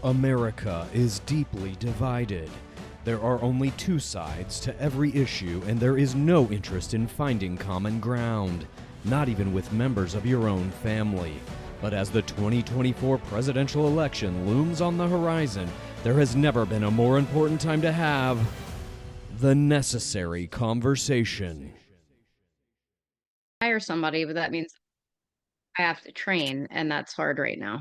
America is deeply divided. There are only two sides to every issue, and there is no interest in finding common ground, not even with members of your own family. But as the 2024 presidential election looms on the horizon, there has never been a more important time to have the necessary conversation. Hire somebody, but that means I have to train, and that's hard right now.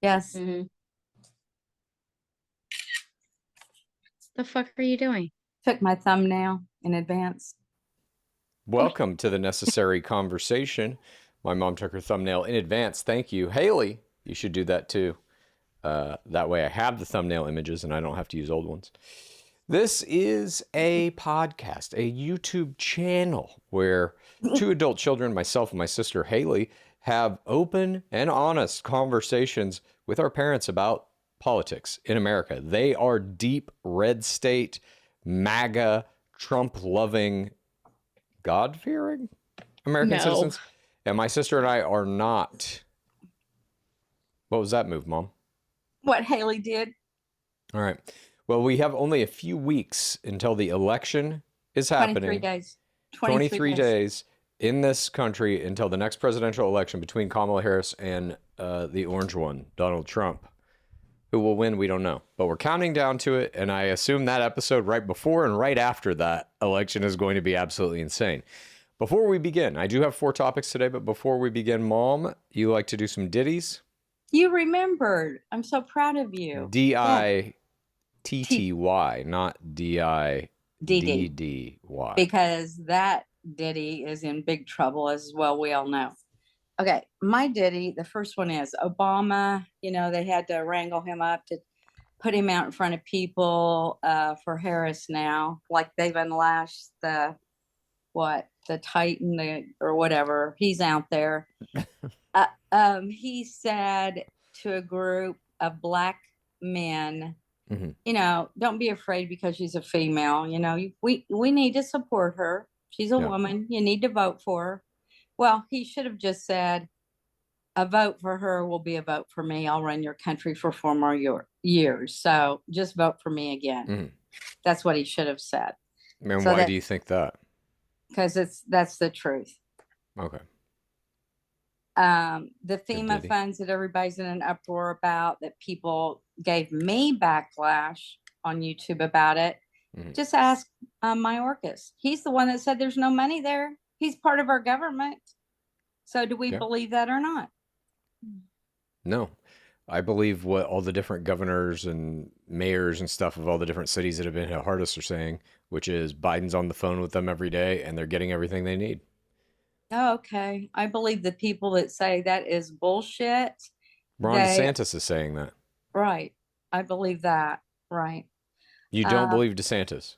Yes. Mm-hmm. The fuck are you doing? Took my thumbnail in advance. Welcome to the necessary conversation. My mom took her thumbnail in advance. Thank you. Haley, you should do that too. That way I have the thumbnail images and I don't have to use old ones. This is a podcast, a YouTube channel where two adult children, myself and my sister Haley, have open and honest conversations with our parents about politics in America. They are deep red state, MAGA, Trump-loving, God-fearing American citizens. And my sister and I are not. What was that move, Mom? What Haley did. All right. Well, we have only a few weeks until the election is happening. 23 days. 23 days in this country until the next presidential election between Kamala Harris and the orange one, Donald Trump. Who will win, we don't know. But we're counting down to it, and I assume that episode right before and right after that election is going to be absolutely insane. Before we begin, I do have 4 topics today, but before we begin, Mom, you like to do some ditties? You remembered. I'm so proud of you. D-I-T-T-Y, not D-I-D-D-Y. Because that ditty is in big trouble, as well we all know. Okay, my ditty, the first one is Obama. You know, they had to wrangle him up to put him out in front of people for Harris now. Like they've unlashed the Titan or whatever. He's out there. He said to a group of black men, you know, don't be afraid because she's a female. You know, we need to support her. She's a woman. You need to vote for her. Well, he should have just said, a vote for her will be a vote for me. I'll run your country for 4 more years. So just vote for me again. That's what he should have said. And so why do you think that? Because that's the truth. Okay. The FEMA funds that everybody's in an uproar about, that people gave me backlash on YouTube about it. Just ask Mayorkas. He's the one that said there's no money there. He's part of our government. So do we believe that or not? No. I believe what all the different governors and mayors and stuff of all the different cities that have been hit hardest are saying, which is Biden's on the phone with them every day and they're getting everything they need. Oh, okay. I believe the people that say that is bullshit. Ron DeSantis is saying that. Right. I believe that. Right. You don't believe DeSantis?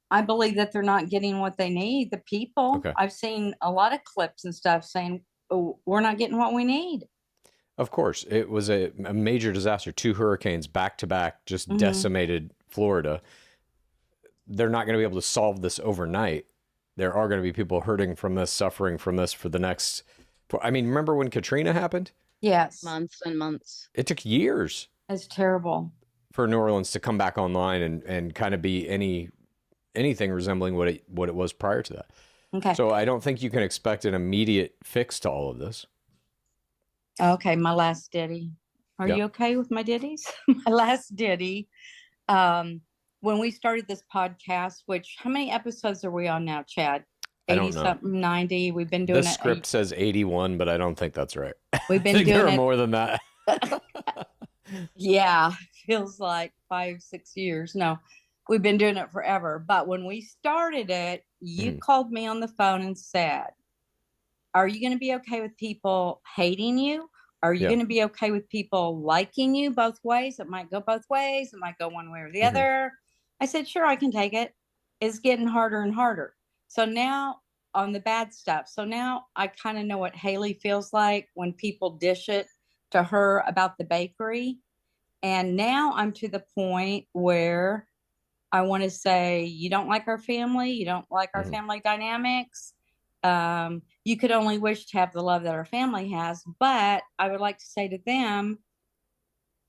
I believe that they're not getting what they need, the people. Okay. I've seen a lot of clips and stuff saying, oh, we're not getting what we need. Of course. It was a major disaster. 2 hurricanes back to back just decimated Florida. They're not going to be able to solve this overnight. There are going to be people hurting from this, suffering from this for the next... I mean, remember when Katrina happened? Yes. Months and months. It took years. It's terrible. For New Orleans to come back online and kind of be anything resembling what it was prior to that. Okay. So I don't think you can expect an immediate fix to all of this. Okay, my last ditty. Are you okay with my ditties? My last ditty. When we started this podcast, which how many episodes are we on now, Chad? 80 something, 90. We've been doing the script says 81, but I don't think that's right. We've been I think doing there are it more than that. Yeah, feels like 5-6 years. No, we've been doing it forever. But when we started it, you called me on the phone and said, are you going to be okay with people hating you? Are you going to be okay with people liking you both ways? It might go both ways. It might go one way or the other. I said, sure, I can take it. It's getting harder and harder. So now on the bad stuff. So now I kind of know what Haley feels like when people dish it to her about the bakery. And now I'm to the point where I want to say, you don't like our family. You don't like our family dynamics. You could only wish to have the love that our family has. But I would like to say to them,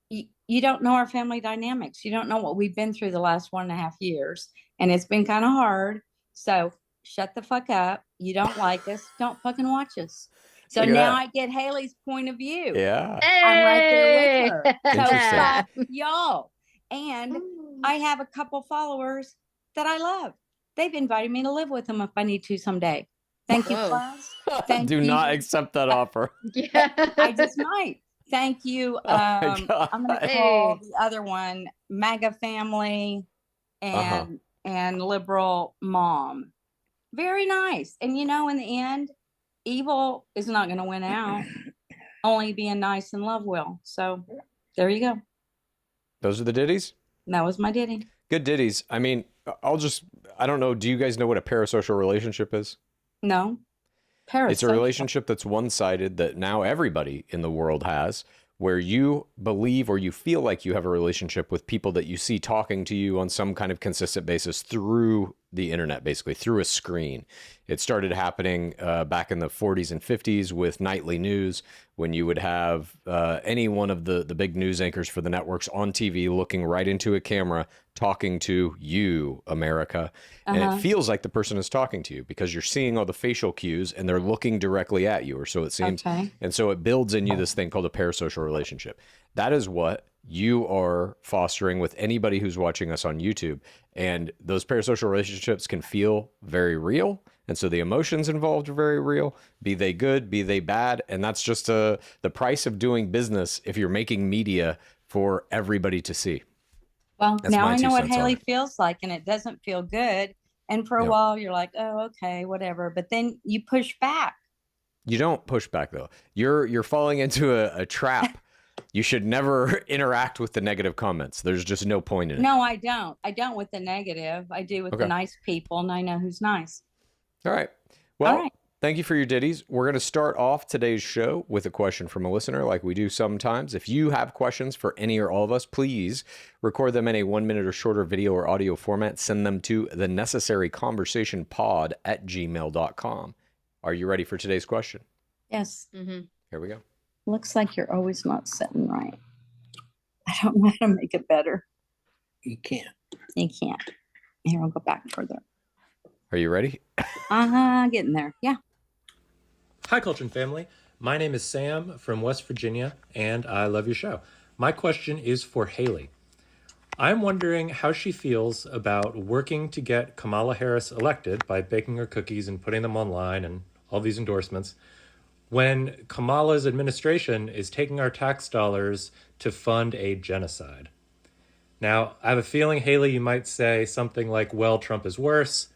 you don't know our family dynamics. You don't know what we've been through the last 1.5 years. And it's been kind of hard. So shut the fuck up. You don't like us. Don't fucking watch us. So Look at now that. I get Haley's point of view. Yeah. I'm right there with Hey! her. So Interesting. fuck y'all. And I have a couple followers that I love. They've invited me to live with them if I need to someday. Thank you, Whoa. class. Thank Do you. not accept that offer. Yeah. I just might. Thank you. Oh my God. I'm going to Hey. call the other one MAGA family Uh-huh. and liberal mom. Very nice. And you know, in the end, evil is not going to win out. Only being nice and love will. So there you go. Those are the ditties? That was my ditty. Good ditties. I mean, I don't know. Do you guys know what a parasocial relationship is? No. It's a relationship that's one-sided that now everybody in the world has, where you believe or you feel like you have a relationship with people that you see talking to you on some kind of consistent basis through the internet, basically through a screen. It started happening back in the 40s and 50s with nightly news, when you would have any one of the big news anchors for the networks on TV looking right into a camera, talking to you, America. And it feels like the person is talking to you because you're seeing all the facial cues and they're looking directly at you, or so it seems. Okay. And so it builds in you this thing called a parasocial relationship. That is what you are fostering with anybody who's watching us on YouTube. And those parasocial relationships can feel very real. And so the emotions involved are very real, be they good, be they bad. And that's just the price of doing business if you're making media for everybody to see. Well, That's now my I 2 know what cents on Haley it. feels like, and it doesn't feel good. And for a Yeah. while, you're like, oh, okay, whatever. But then you push back. You don't push back though. You're falling into a trap. You should never interact with the negative comments. There's just no point in it. No, I don't. I don't with the negative. I do with the Okay. nice people, and I know who's nice. All right. Well, All right. thank you for your ditties. We're going to start off today's show with a question from a listener, like we do sometimes. If you have questions for any or all of us, please record them in a 1-minute or shorter video or audio format. Send them to thenecessaryconversationpod@gmail.com. Are you ready for today's question? Yes. Mm-hmm. Here we go. Looks like you're always not sitting right. I don't know how to make it better. You can't. You can't. Here, I'll go back further. Are you ready? Getting there. Yeah. Hi, Kultgen family. My name is Sam from West Virginia, and I love your show. My question is for Haley. I'm wondering how she feels about working to get Kamala Harris elected by baking her cookies and putting them online and all these endorsements, when Kamala's administration is taking our tax dollars to fund a genocide. Now, I have a feeling, Haley, you might say something like, well, Trump is worse.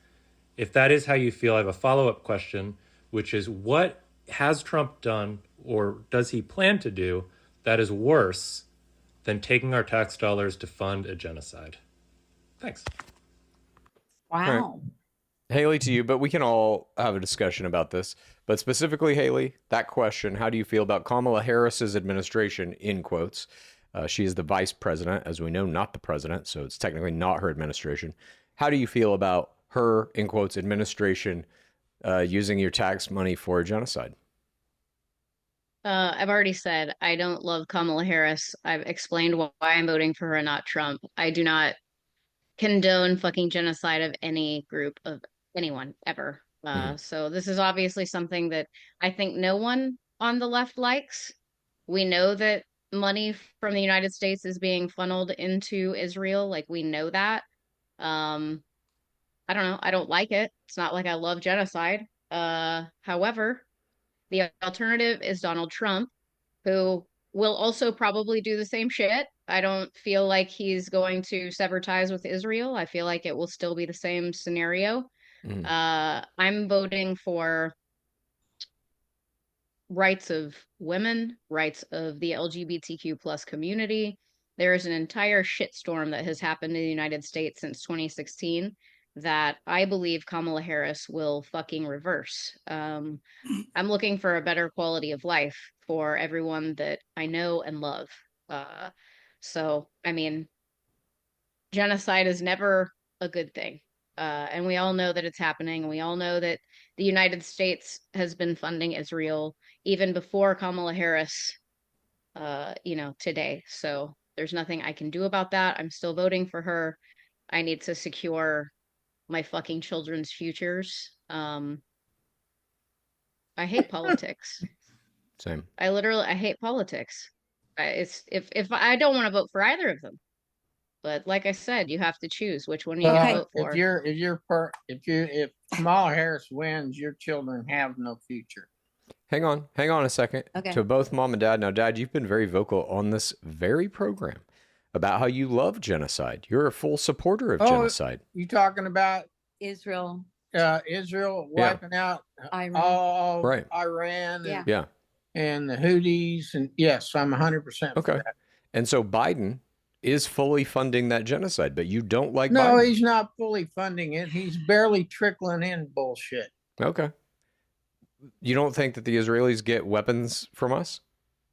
If that is how you feel, I have a follow-up question, which is, what has Trump done, or does he plan to do, that is worse than taking our tax dollars to fund a genocide? Thanks. Wow. Haley, to you, but we can all have a discussion about this. But specifically, Haley, that question, how do you feel about Kamala Harris's administration, in quotes? She is the vice president, as we know, not the president, so it's technically not her administration. How do you feel about her, in quotes, administration using your tax money for a genocide? I've already said I don't love Kamala Harris. I've explained why I'm voting for her and not Trump. I do not condone fucking genocide of any group of anyone ever. So this is obviously something that I think no one on the left likes. We know that money from the United States is being funneled into Israel. Like, we know that. I don't know. I don't like it. It's not like I love genocide. However, the alternative is Donald Trump, who will also probably do the same shit. I don't feel like he's going to sever ties with Israel. I feel like it will still be the same scenario. I'm voting for rights of women, rights of the LGBTQ plus community. There is an entire shitstorm that has happened in the United States since 2016 that I believe Kamala Harris will fucking reverse. I'm looking for a better quality of life for everyone that I know and love. So, I mean, genocide is never a good thing. And we all know that it's happening. And we all know that The United States has been funding Israel even before Kamala Harris, today. So there's nothing I can do about that. I'm still voting for her. I need to secure my fucking children's futures. I hate politics. Same. I hate politics. It's if I don't want to vote for either of them, but like I said, you have to choose which one you vote for. If Kamala Harris wins, your children have no future. Hang on a second. Okay. To both mom and dad. Now, Dad, you've been very vocal on this very program about how you love genocide. You're a full supporter of genocide. You talking about Israel. Israel wiping out Iran. all Right. Iran Yeah. and the Houthis, and yes, I'm 100% Okay. for that. And so Biden is fully funding that genocide, but you don't like No, Biden. he's not fully funding it. He's barely trickling in bullshit. Okay. You don't think that the Israelis get weapons from us?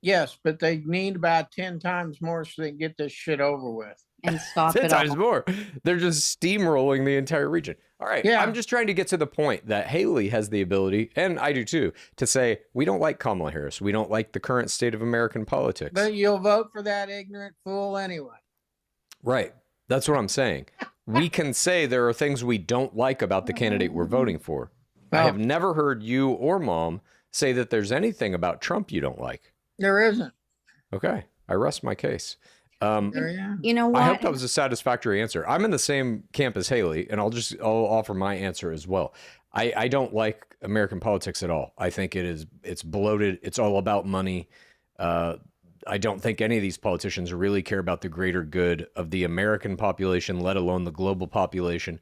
Yes, but they need about 10 times more so they can get this shit over with. And stop 10 it times all. more. They're just steamrolling the entire region. All right. Yeah. I'm just trying to get to the point that Haley has the ability, and I do too, to say, we don't like Kamala Harris. We don't like the current state of American politics. But you'll vote for that ignorant fool anyway. Right. That's what I'm saying. We can say there are things we don't like about the candidate we're voting for. I Well, have never heard you or Mom say that there's anything about Trump you don't like. there isn't. Okay. I rest my case. You know what? I hope that was a satisfactory answer. I'm in the same camp as Haley, and I'll offer my answer as well. I don't like American politics at all. I think it's bloated. It's all about money. I don't think any of these politicians really care about the greater good of the American population, let alone the global population.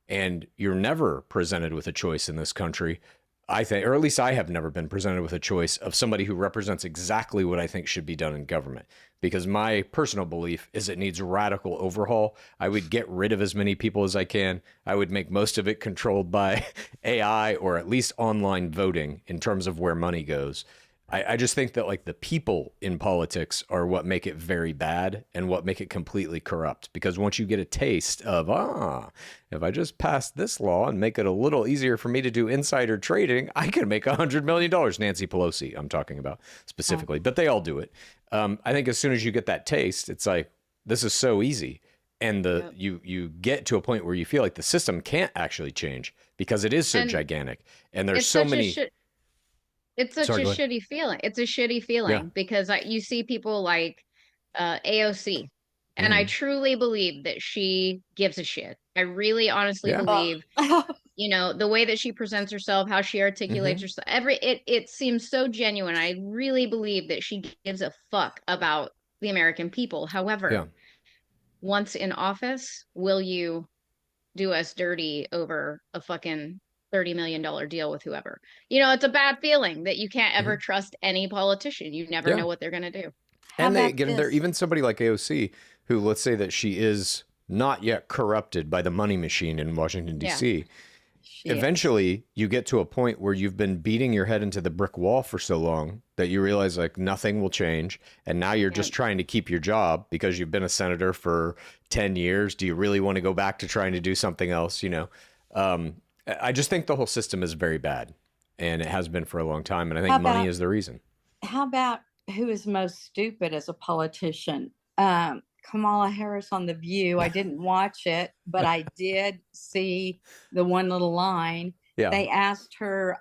And you're never presented with a choice in this country, I think, or at least I have never been presented with a choice of somebody who represents exactly what I think should be done in government. Because my personal belief is it needs radical overhaul. I would get rid of as many people as I can. I would make most of it controlled by AI or at least online voting in terms of where money goes. I just think that like the people in politics are what make it very bad and what make it completely corrupt. Because once you get a taste of, if I just pass this law and make it a little easier for me to do insider trading, I can make $100 million. Nancy Pelosi, I'm talking about specifically, but they all do it. I think as soon as you get that taste, it's like, this is so easy. And you get to a point where you feel like the system can't actually change because it is so gigantic. And there's so many. It's such a shitty feeling. It's a shitty feeling because you see people like AOC, and I truly believe that she gives a shit. I really honestly believe, the way that she presents herself, how she articulates herself, it seems so genuine. I really believe that she gives a fuck about the American people. However, once in office, will you do us dirty over a fucking $30 million deal with whoever? It's a bad feeling that you can't ever trust any politician. You never know what they're going to do. And they get in there, even somebody like AOC, who let's say that she is not yet corrupted by the money machine in Washington, D.C. Eventually, you get to a point where you've been beating your head into the brick wall for so long that you realize like nothing will change. And now you're just trying to keep your job because you've been a senator for 10 years. Do you really want to go back to trying to do something else? I just think the whole system is very bad, and it has been for a long time. And I think money is the reason. How about who is most stupid as a politician? Kamala Harris on The View. I didn't watch it, but I did see the one little line. Yeah. They asked her,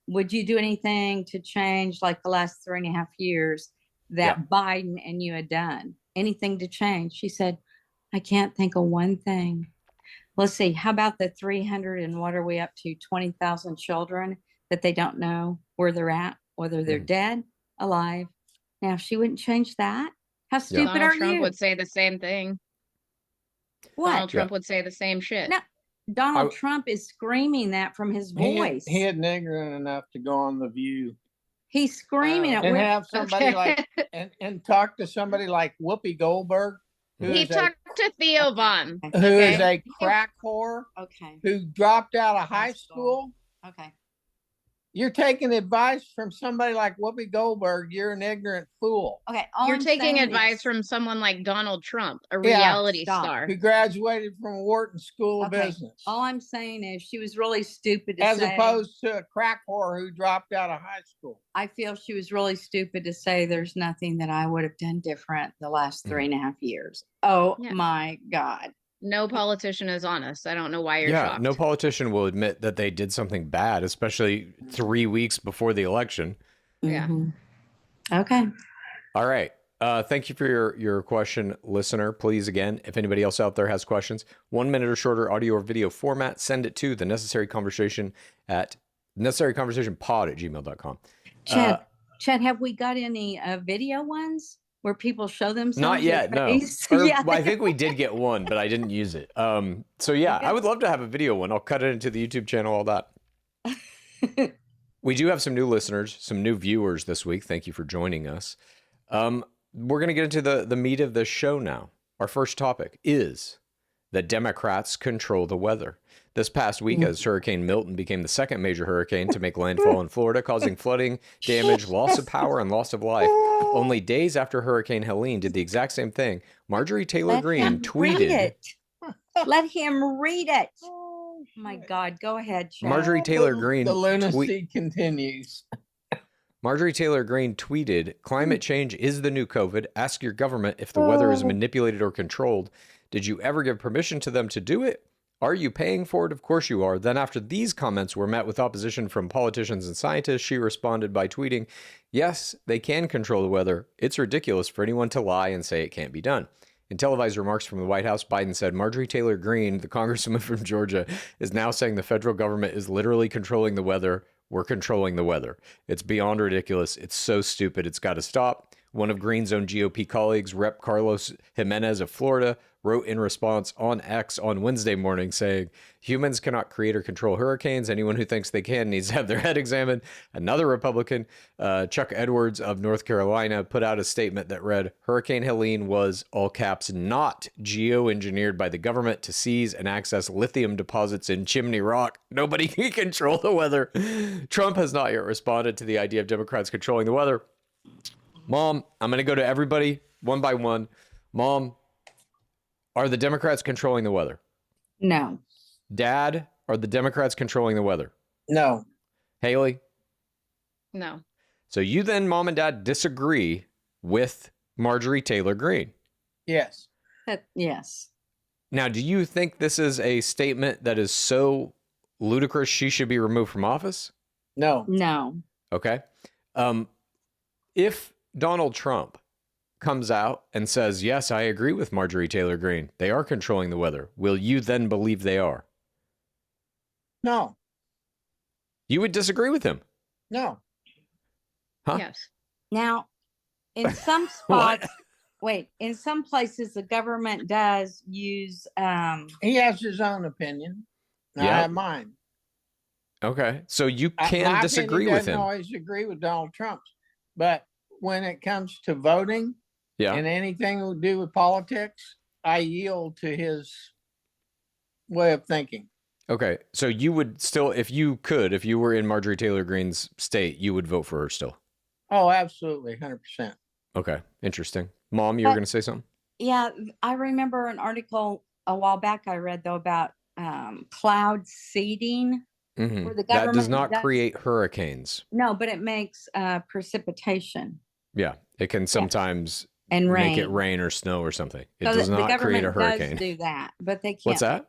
would you do anything to change like the last 3.5 years that Biden and you had done? Anything to change? She said, I can't think of one thing. Let's see. How about the 300 and what are we up to? 20,000 children that they don't know where they're at, whether they're dead, alive. Now, she wouldn't change that. How stupid Donald are Trump you? would say the same thing. What? Donald Trump would say the same shit. No, Donald Trump is screaming that from his voice. He isn't ignorant enough to go on The View. He's screaming it. And have somebody like, and talk to somebody like Whoopi Goldberg. He talked to Theo Vaughn. Who is a crack whore. Okay. Who dropped out of high school. Okay. You're taking advice from somebody like Whoopi Goldberg. You're an ignorant fool. Okay, You're I'm taking saying advice is- from someone like Donald Trump, a Yeah, reality stop. star. Who graduated from Wharton School of Okay, Business. all I'm saying is she was really stupid to As say. opposed to a crack whore who dropped out of high school. I feel she was really stupid to say there's nothing that I would have done different the last 3.5 years. Oh Yeah. my God. No politician is honest. I don't know why you're Yeah, shocked. no politician will admit that they did something bad, especially 3 weeks before the election. Yeah. Mhm. Okay. All right. Thank you for your question, listener. Please, again, if anybody else out there has questions, 1 minute or shorter audio or video format, send it to the necessary conversation at necessaryconversationpod@gmail.com. Chad, have we got any video ones where people show themselves? Not yet, no. Yeah. Well, I think we did get one, but I didn't use it. So yeah, Okay. I would love to have a video one. I'll cut it into the YouTube channel, all that. We do have some new listeners, some new viewers this week. Thank you for joining us. We're going to get into the meat of the show now. Our first topic is that Democrats control the weather. This past week, as Hurricane Milton became the second major hurricane to make landfall in Florida, causing flooding, damage, loss of power, and loss of life. Only days after Hurricane Helene did the exact same thing, Marjorie Taylor Let Greene him tweeted. read it. Let him read it. Oh my God. Go ahead, Chad. Marjorie Taylor Greene. The lunacy continues. Marjorie Taylor Greene tweeted, "Climate change is the new COVID. Ask your government if the weather is manipulated or controlled. Did you ever give permission to them to do it? Are you paying for it? Of course you are." Then after these comments were met with opposition from politicians and scientists, she responded by tweeting, "Yes, they can control the weather. It's ridiculous for anyone to lie and say it can't be done." In televised remarks from the White House, Biden said Marjorie Taylor Greene, the congresswoman from Georgia, is now saying the federal government is literally controlling the weather. We're controlling the weather. It's beyond ridiculous. It's so stupid. It's got to stop. One of Greene's own GOP colleagues, Rep. Carlos Jimenez of Florida, wrote in response on X on Wednesday morning saying, "Humans cannot create or control hurricanes. Anyone who thinks they can needs to have their head examined." Another Republican, Chuck Edwards of North Carolina, put out a statement that read, "Hurricane Helene was, all caps, not geoengineered by the government to seize and access lithium deposits in Chimney Rock. Nobody can control the weather." Trump has not yet responded to the idea of Democrats controlling the weather. Mom, I'm going to go to everybody one by one. Mom, are the Democrats controlling the weather? No. Dad, are the Democrats controlling the weather? No. Haley? No. So you then, Mom and Dad, disagree with Marjorie Taylor Greene. Yes. Yes. Now, do you think this is a statement that is so ludicrous she should be removed from office? No. No. Okay. If Donald Trump comes out and says, "Yes, I agree with Marjorie Taylor Greene. They are controlling the weather," will you then believe they are? No. You would disagree with him? No. Huh? Yes. Now, in some spots, in some places, the government does use. He has his own opinion. I Yeah. have mine. Okay. So you My can opinion disagree with doesn't him. always agree with Donald Trump's, but when it comes to voting Yeah. and anything to do with politics, I yield to his way of thinking. Okay. So you would still, if you were in Marjorie Taylor Greene's state, you would vote for her still? Oh, absolutely, 100%. Okay. Interesting. Mom, you were going to say something? Yeah, I remember an article a while back I read though about cloud seeding. Mhm. Where the That does government not does- create hurricanes. No, but it makes precipitation Yeah. It can sometimes and rain. make it rain or snow or something. It So does the not create a government hurricane. does do that, but they can't. What's that?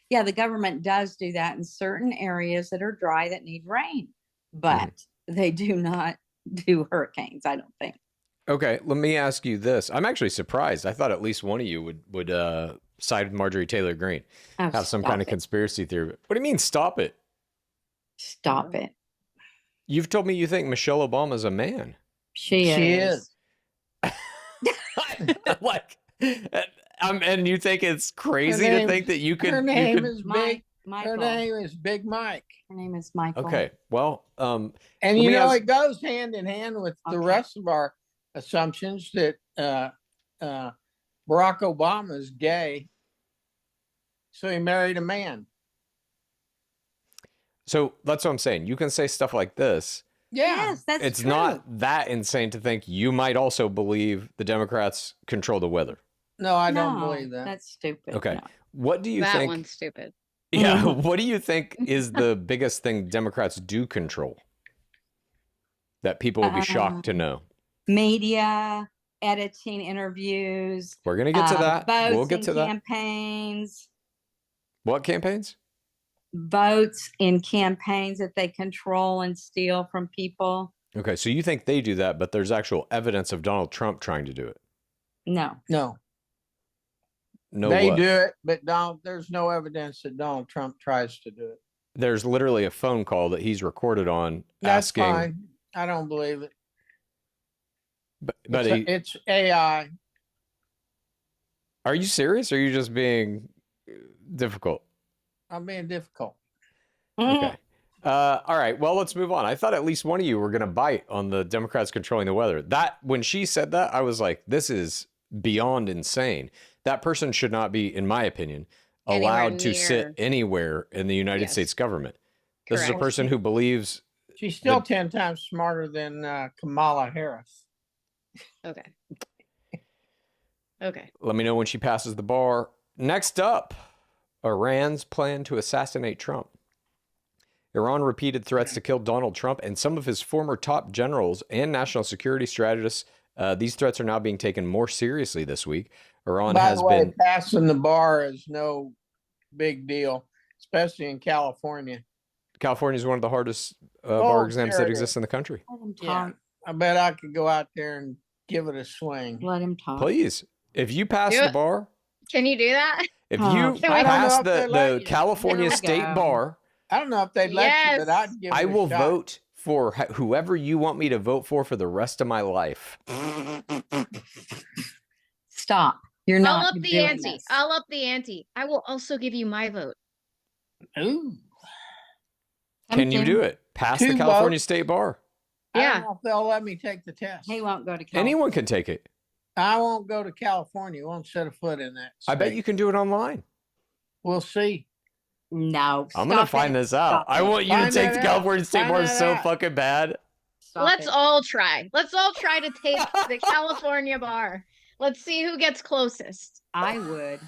Yeah, the government does do that in certain areas that are dry that need rain, but they do not do hurricanes, I don't think. Okay, let me ask you this. I'm actually surprised. I thought at least one of you would side with Marjorie Taylor Greene, Oh, have some stop kind of it. conspiracy theory. What do you mean, stop it? Stop it. You've told me you think Michelle Obama's a man. She is. Like, and you think it's crazy Her to name- think that you could. Her name is Big. Michael. Her name is Big Mike. Her name is Michael. Okay, well, And Let you me know, ask- it goes hand in hand with the Okay. rest of our assumptions that Barack Obama is gay, so he married a man. So that's what I'm saying. You can say stuff like this. Yeah. Yes, that's It's true. not that insane to think you might also believe the Democrats control the weather. No, I don't No, believe that. That's stupid. Okay. No. What do you That think? one's stupid. Yeah. Mhm. What do you think is the biggest thing Democrats do control that people will be shocked to know? Media, editing interviews. We're going to get to that. Votes We'll get in to that. campaigns. What campaigns? Votes in campaigns that they control and steal from people. Okay. So you think they do that, but there's actual evidence of Donald Trump trying to do it. No. No, No, they what? do it, but there's no evidence that Donald Trump tries to do it. There's literally a phone call that he's recorded on That's asking. fine. I don't believe it. But It's AI. Are you serious? Or are you just being difficult? I'm being difficult. Okay. All right. Well, let's move on. I thought at least one of you were going to bite on the Democrats controlling the weather. That when she said that, I was like, this is beyond insane. That person should not be, in my opinion, allowed to sit anywhere in the United States government. This is a Correct. person who believes. She's still 10 times smarter than Kamala Harris. Okay. Okay. Let me know when she passes the bar. Next up, Iran's plan to assassinate Trump. Iran repeated threats to kill Donald Trump and some of his former top generals and national security strategists. These threats are now being taken more seriously this week. Iran By has the way, been passing the bar is no big deal, especially in California. California is one of the hardest bar exams sure that it exists in the country. Let him Yeah, talk. I bet I could go out there and give it a swing. Let him talk. Please, if you pass Do the it. bar, Can you do that? if Oh. you Can we- pass I don't know if they let the you. California There we State go. Bar, I don't know if they'd let you, but I'd give it I a will shot. vote for whoever you want me to vote for the rest of my life. Stop. You're I'll not up the doing ante. this. I'll up the ante. I will also give you my vote. Ooh. Can you do it? Pass the Two California votes? State Bar. I Yeah. don't know if they'll let me take the test. He won't go to California. Anyone can take it. I won't go to California. Won't set a foot in that. I bet state. you can do it online. We'll see. No. I'm gonna stop find it. this out. Stop I it. want you to Find take that the out. California State Find Bar that so out. fucking bad. Stop Let's it. all try. Let's all try to take the California bar. Let's see who gets closest. I would.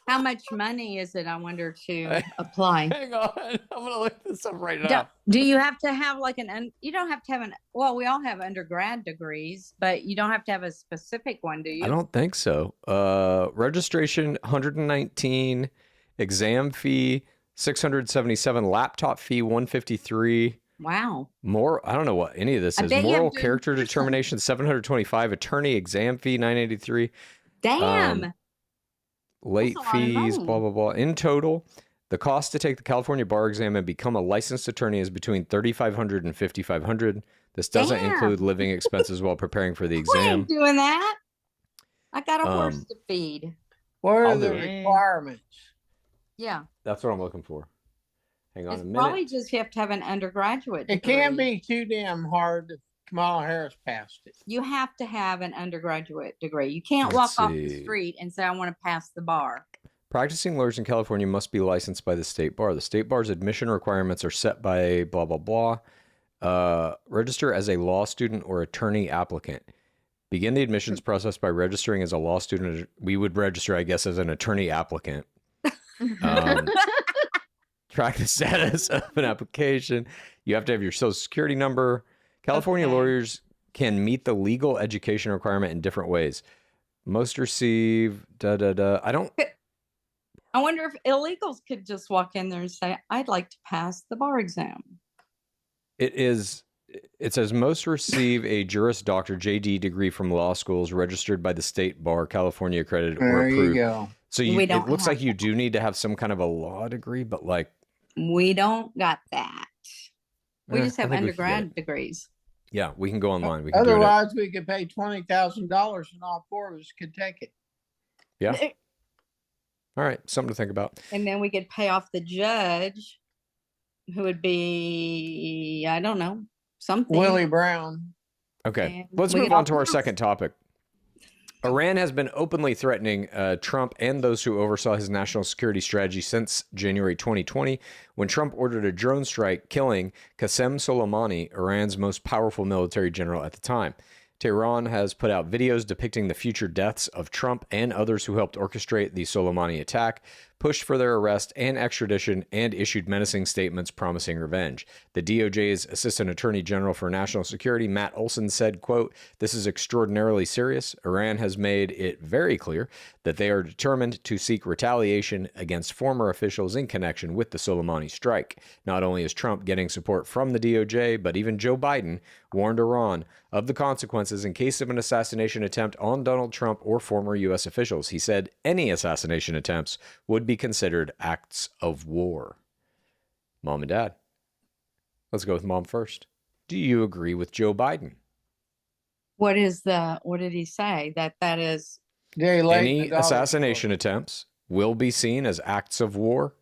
How much money is it? I wonder to apply. Hang on, I'm gonna look this up right now. Do you have to have like you don't have to have well, we all have undergrad degrees, but you don't have to have a specific one, do you? I don't think so. Registration 119, exam fee 677, laptop fee 153. Wow. More, I don't know what any of this I is. bet you have Moral to do character in person. determination 725, attorney exam fee 983, Damn. late That's a lot of fees, money. blah blah blah. In total, the cost to take the California bar exam and become a licensed attorney is between $3,500 and $5,500. This doesn't Damn. include living expenses while preparing for the We exam. ain't doing that. I got a horse Um, to feed. What are I'll the do it. requirements? Yeah. That's what I'm looking for. Hang on It's a minute. probably just you have to have an undergraduate degree. It can't be too damn hard if Kamala Harris passed it. You have to have an undergraduate degree. You can't Let's walk off see. the street and say, I want to pass the bar. Practicing lawyers in California must be licensed by the state bar. The state bar's admission requirements are set by blah, blah, blah. Register as a law student or attorney applicant. Begin the admissions process by registering as a law student. We would register, I guess, as an attorney applicant. Track the status of an application. You have to have your social security number. California Okay. lawyers can meet the legal education requirement in different ways. Most receive, I don't, I wonder if illegals could just walk in there and say, I'd like to pass the bar exam. it says most receive a Juris Doctor JD degree from law schools registered by the state bar, California accredited or There approved. you go. So We it don't looks have like you do need to have some kind of a law degree, but like, We don't got that. We just I have think we can get undergrad it. degrees. Yeah, we can go online. We can do it. Otherwise, we could pay $20,000 and all four of us could take it. Yeah. All right, something to think about. And then we could pay off the judge, who would be, I don't know, something. Willie Brown. Okay, And let's we move get on off to our the house. second topic. Iran has been openly threatening Trump and those who oversaw his national security strategy since January 2020, when Trump ordered a drone strike killing Qasem Soleimani, Iran's most powerful military general at the time. Tehran has put out videos depicting the future deaths of Trump and others who helped orchestrate the Soleimani attack, pushed for their arrest and extradition, and issued menacing statements promising revenge. The DOJ's Assistant Attorney General for National Security, Matt Olson, said, quote, "This is extraordinarily serious. Iran has made it very clear that they are determined to seek retaliation against former officials in connection with the Soleimani strike. Not only is Trump getting support from the DOJ, but even Joe Biden warned Iran of the consequences in case of an assassination attempt on Donald Trump or former U.S. officials. He said any assassination attempts would be considered acts of war." Mom and Dad. Let's go with Mom first. Do you agree with Joe Biden? What did he say? That is Any assassination attempts will be seen as acts of war?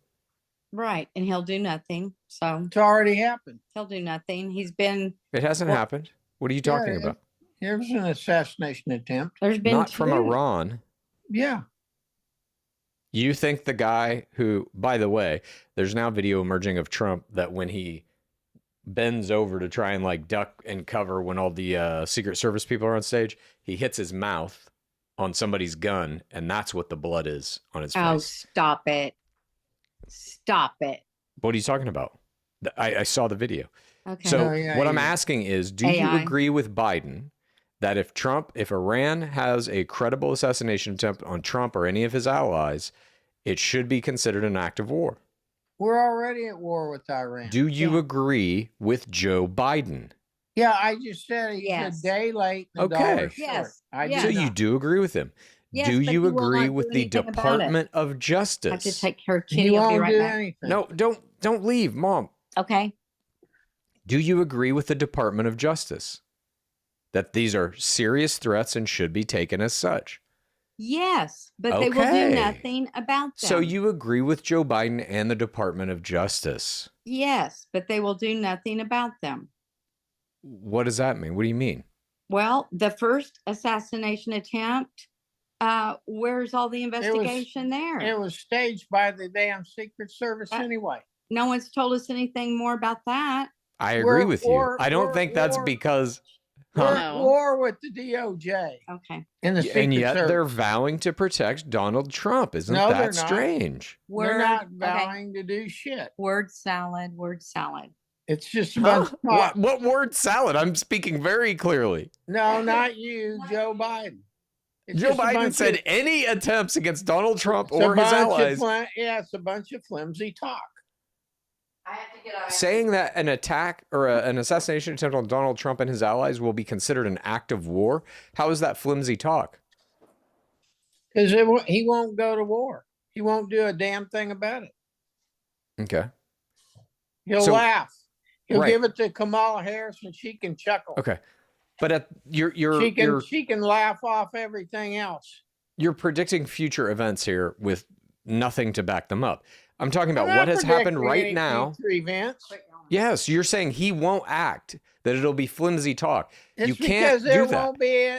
right. And he'll do nothing. So It's already happened. he'll do nothing. He's been, It hasn't Well, happened. What are you talking about? There was an assassination attempt. there's been Not from two. Iran. Yeah. You think the guy who, by the way, there's now video emerging of Trump that when he bends over to try and like duck and cover when all the Secret Service people are on stage, he hits his mouth on somebody's gun, and that's what the blood is on his Oh, face. stop it. Stop it. What are you talking about? I saw the video. Okay. So Oh, yeah, what I'm yeah. asking is, do you AI. agree with Biden that if Iran has a credible assassination attempt on Trump or any of his allies, it should be considered an act of war? We're already at war with Iran. Do you Yeah. agree with Joe Biden? Yeah, I just said he's Yes. a day late and a Okay. dollar short. Yes, I yes. So did you not. do agree with him? Yes, Do but you he will agree not with do the anything about it. Department of I have to Justice? take care of He Kitty. I'll be won't right do back. anything. No, don't leave, Mom. Okay. Do you agree with the Department of Justice that these are serious threats and should be taken as such? Yes, but they will Okay. do nothing about them. So you agree with Joe Biden and the Department of Justice? Yes, but they will do nothing about them. What does that mean? What do you mean? Well, the first assassination attempt, where's all the investigation there? It was staged by the damn Secret Service anyway. No one's told us anything more about that. I agree We're- with you. we're- I don't we're- think that's we're- because, We're huh? at No. war with the DOJ Okay. and the Secret And yet Service. they're vowing to protect Donald Trump. Isn't No, they're that not. strange? They're not Okay. vowing to do shit. Word salad, word salad. It's just a bunch Huh? of talk. What word salad? I'm speaking very clearly. No, not you, Joe Biden. It's Joe just a Biden bunch said of- any attempts against Donald Trump it's a or his bunch of allies, it's a bunch of flimsy talk. I have to get saying that an attack or an assassination attempt on Donald Trump and his allies will be considered an act of war. How is that flimsy talk? Because he won't go to war. He won't do a damn thing about it. Okay. He'll So- laugh. He'll Right. give it to Kamala Harris and she can chuckle. Okay. But you're She can laugh off everything else. you're predicting future events here with nothing to back them up. I'm talking about I'm what not has happened predicting right any now. future events. Yes, you're saying he won't act, that it'll be flimsy talk. It's You can't because there do that. won't be.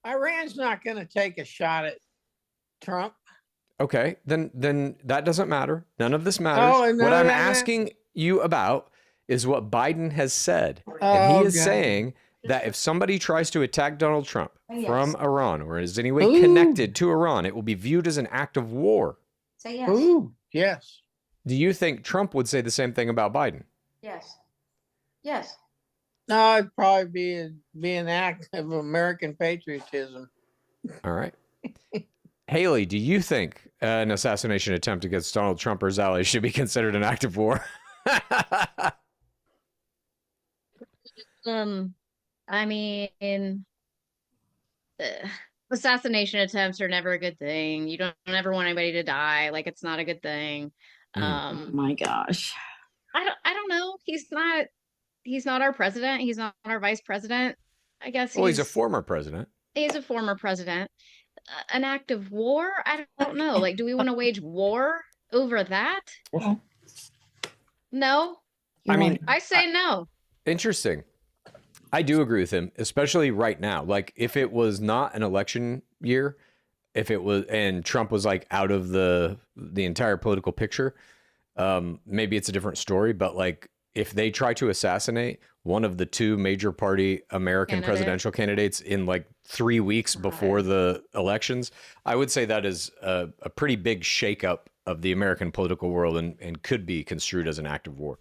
Iran's not going to take a shot at Trump. Okay, then that doesn't matter. None of this matters. Oh, and what none of I'm that asking you about is what Biden has said. And Oh, he is God. saying that if somebody tries to attack Donald Trump Yes. from Iran or is in any way Ooh. connected to Iran, it will be viewed as an act of war. Say yes. Ooh, yes. Do you think Trump would say the same thing about Biden? Yes. Yes. No, it'd probably be an act of American patriotism. All right. Haley, do you think an assassination attempt against Donald Trump or his allies should be considered an act of war? I mean, assassination attempts are never a good thing. You don't ever want anybody to die. Like, it's not a good thing. Mm. Oh my gosh. I don't know. He's not our president. He's not our vice president. I guess Well, he's a former president. he's a former president. An act of war? I don't know. Like, do we want to wage war over that? Well, No. I mean, I say no. interesting. I do agree with him, especially right now. Like, if it was not an election year, if it was, and Trump was like out of the entire political picture, maybe it's a different story. But like, if they try to assassinate one of the two major party American presidential candidates in like 3 weeks before the elections, I would say that is a pretty big shakeup of the American political world, and could be construed as an act of war.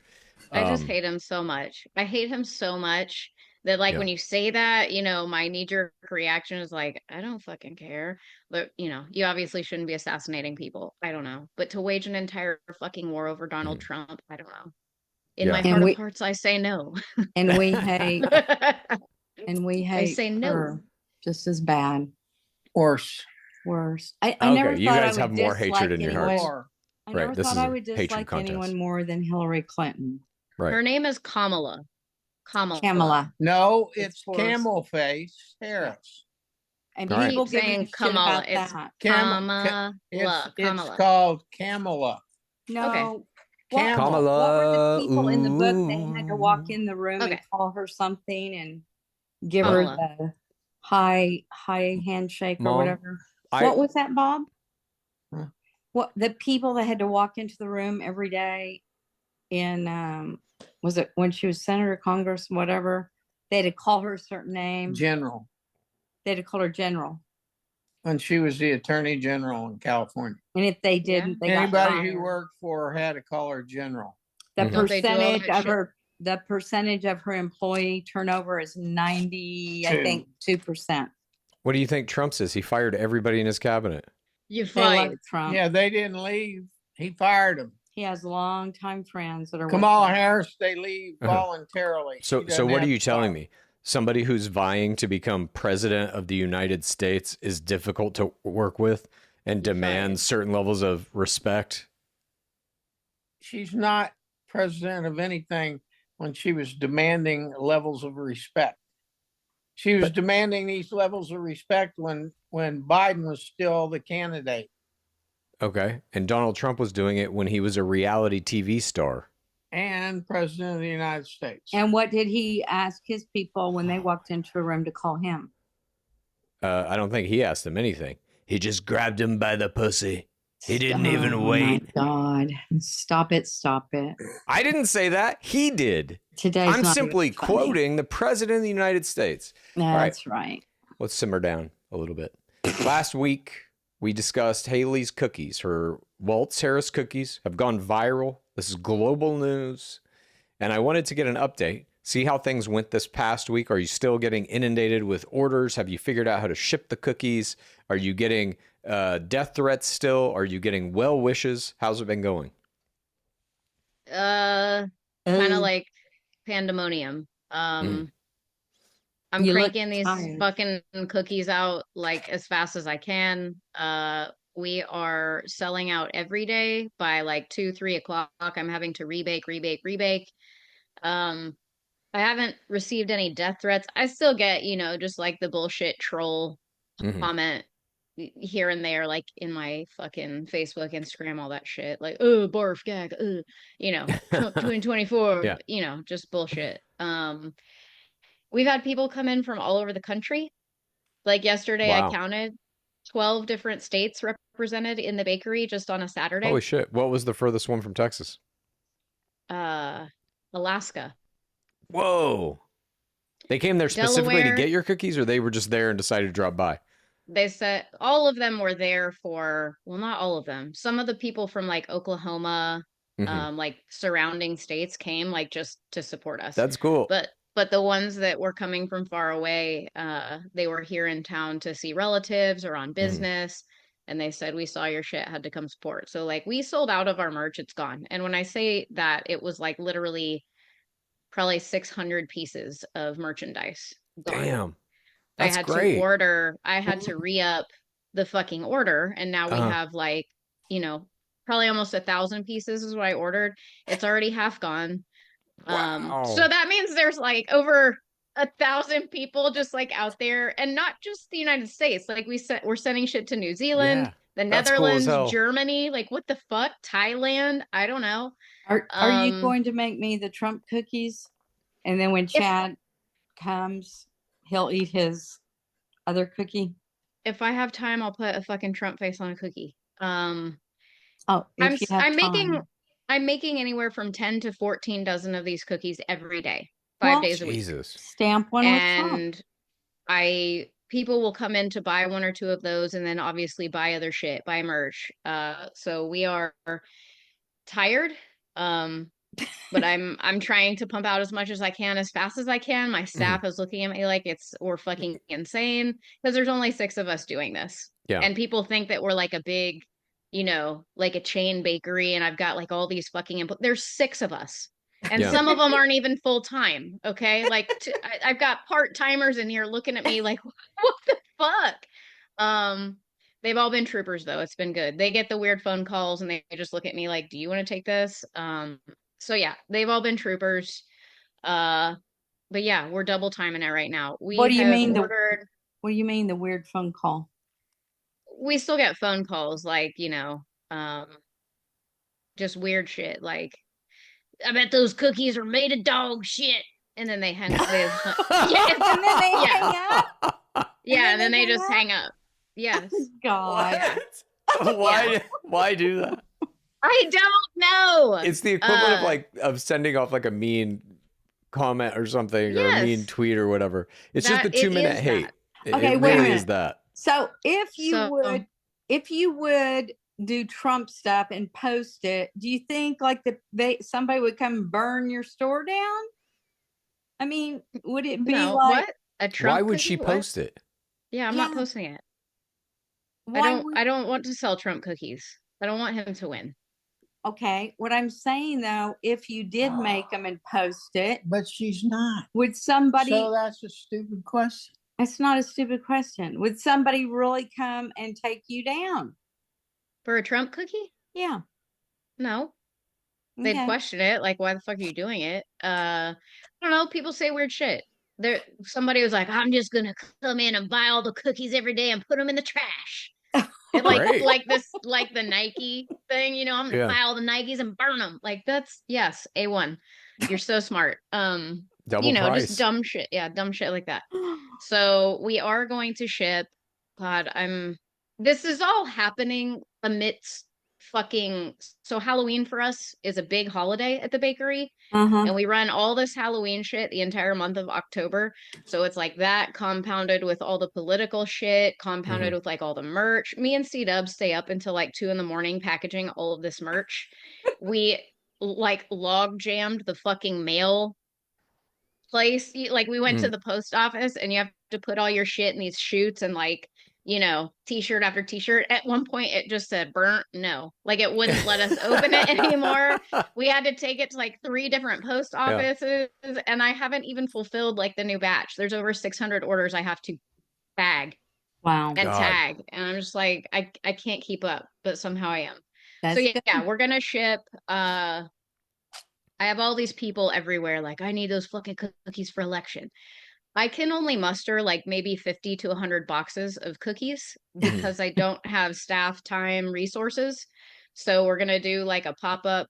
I just hate him so much. I hate him so much that, like, when you say that, you know, my knee-jerk reaction is like, I don't fucking care. But, you know, you obviously shouldn't be assassinating people. I don't know. But to wage an entire fucking war over Donald Trump, I don't know. In my heart of hearts, I say no. And we hate, I say no. her just as bad. Worse. I never you thought guys I have would more hatred in your anyone- hearts. I never Right, this thought is I a would hatred dislike contest. anyone more than Hillary Clinton. Right. Her name is Kamala. Kamala. No, It's it's worse. Camel Face Harris. And All right. people Keep give me saying shit Kamala. about It's that. Kamala. It's Kamala. called Kamala. No. Okay. Camel. What were the people in the book Ooh. that had to walk in the room and Okay. call her something and give Kamala. her the high handshake or Mom, whatever? What was that, Bob? Huh? What the people that had to walk into the room every day in was it when she was senator, Congress, whatever? They had to call her a certain name. General. They had to call her general. And she was the attorney general in California. And if they didn't, they got Anybody fired. who worked for her had to call her general. The Mhm. Don't they do all percentage that of shit? the percentage of her employee turnover is 90, I think 2%. What do you think Trump's is? He fired everybody in his cabinet. You They love fight. Trump. Yeah, they didn't leave. He fired them. He has longtime friends that are with Kamala him. Harris, they leave voluntarily. So She doesn't what are have you to telling fire. me? Somebody who's vying to become president of the United States is difficult to work with and demands certain levels of respect? She's not president of anything when she was demanding levels of respect. She was demanding these levels of respect when Biden was still the candidate. Okay. And Donald Trump was doing it when he was a reality TV star. And president of the United States. And what did he ask his people when they walked into a room to call him? I don't think he asked them anything. He just grabbed him by the pussy. He didn't even wait. Oh my God. Stop it. I didn't say that. He did. Today's I'm not simply even funny. quoting the president of the United States. That's right. Let's simmer down a little bit. Last week, we discussed Haley's cookies. Her Waltz Harris cookies have gone viral. This is global news. And I wanted to get an update. See how things went this past week. Are you still getting inundated with orders? Have you figured out how to ship the cookies? Are you getting death threats still? Are you getting well wishes? How's it been going? Kind of like pandemonium. I'm You look cranking these tired. fucking cookies out like as fast as I can. We are selling out every day by like 2-3 o'clock. I'm having to rebake. I haven't received any death threats. I still get, you know, just like the bullshit troll comment here and there, like in my fucking Facebook, Instagram, all that shit. Like, oh, barf, gag, you know, Trump 2024, Yeah. you know, just bullshit. We've had people come in from all over the country. Like yesterday, Wow. I counted 12 different states represented in the bakery just on a Saturday. Holy shit. What was the furthest one from Texas? Alaska. Whoa. They came there specifically to Delaware. get your cookies, or they were just there and decided to drop by? They said all of them were there for, well, not all of them. Some of the people from like Oklahoma, like surrounding states came like just to support us. That's cool. But the ones that were coming from far away, they were here in town to see relatives or on business. And they said, we saw your shit, had to come support. So like we sold out of our merch, it's gone. And when I say that, it was like literally probably 600 pieces of merchandise gone. Damn. That's I had great. to order, I had to re-up the fucking order. And now we Uh-huh. have like, you know, probably almost 1,000 pieces is what I ordered. It's already half gone. Wow. So that means there's like over 1,000 people just like out there, and not just the United States. Like we're sending shit to New Zealand, the that's cool as Netherlands, hell. Germany. Like what the fuck? Thailand? I don't know. Are you going to make me the Trump cookies? And then when Chad comes, he'll eat his other cookie? If I have time, I'll put a fucking Trump face on a cookie. Oh, if you have I'm making time. I'm making anywhere from 10 to 14 dozen of these cookies every day, 5 Well, days a week. Jesus. Stamp one with Trump. And people will come in to buy one or two of those and then obviously buy other shit, buy merch. So we are tired. But I'm trying to pump out as much as I can as fast as I can. My staff is looking at me like we're fucking insane because there's only 6 of us doing this. Yeah. And people think that we're like a big, like a chain bakery and I've got like all these fucking there's 6 of us. And Yeah. some of them aren't even full time. Okay. Like I've got part timers in here looking at me like, what the fuck? They've all been troopers though. It's been good. They get the weird phone calls and they just look at me like, do you want to take this? So yeah, they've all been troopers. But yeah, we're double timing it right now. What do you mean ordered. What do you mean the weird phone call? We still get phone calls like, just weird shit. Like, I bet those cookies are made of dog shit. And then they hang up. And then they hang up. Yeah, and then they just hang up. Yes. God. Why do that? I don't know. It's the equivalent of sending off like a mean comment or something or a mean tweet or whatever. It's just the 2-minute hate. Okay, it wait a really minute. is that. So if you would do Trump stuff and post it, do you think like somebody would come and burn your store down? I mean, would it be like what? A Trump Why would cookie? she post it? Yeah, I'm not posting it. Why I don't want to sell Trump cookies. I don't want him to win. Okay, what I'm saying though, if you did make them and post it, But she's not. would somebody? So that's a stupid question. It's not a stupid question. Would somebody really come and take you down for a Trump cookie? Yeah. No. They'd question it, like, why the fuck are you doing it? I don't know. People say weird shit. Somebody was like, I'm just gonna come in and buy all the cookies every day and put them in the trash. And like the Nike thing, I'm gonna buy all the Nikes and burn them. Like that's A1. You're so smart. Double price. Just dumb shit. Yeah, dumb shit like that. So we are going to ship. God, this is all happening amidst so Halloween for us is a big holiday at the bakery. And we run all this Halloween shit the entire month of October. So it's like that compounded with all the political shit, compounded with like all the merch. Me and C-Dub stay up until like 2 a.m. packaging all of this merch. We like log jammed the fucking mail place. Like we went to the post office and you have to put all your shit in these chutes and like, t-shirt after t-shirt. At one point it just said burnt. No, like it wouldn't let us open it anymore. We had to take it to like 3 different post offices and I haven't even fulfilled like the new batch. There's over 600 orders I have to bag and tag. And I'm just like, I can't keep up, but somehow I am. That's so yeah, we're gonna ship. I have all these people everywhere like, I need those fucking cookies for election. I can only muster like maybe 50 to 100 boxes of cookies because I don't have staff, time, resources. So we're going to do like a pop-up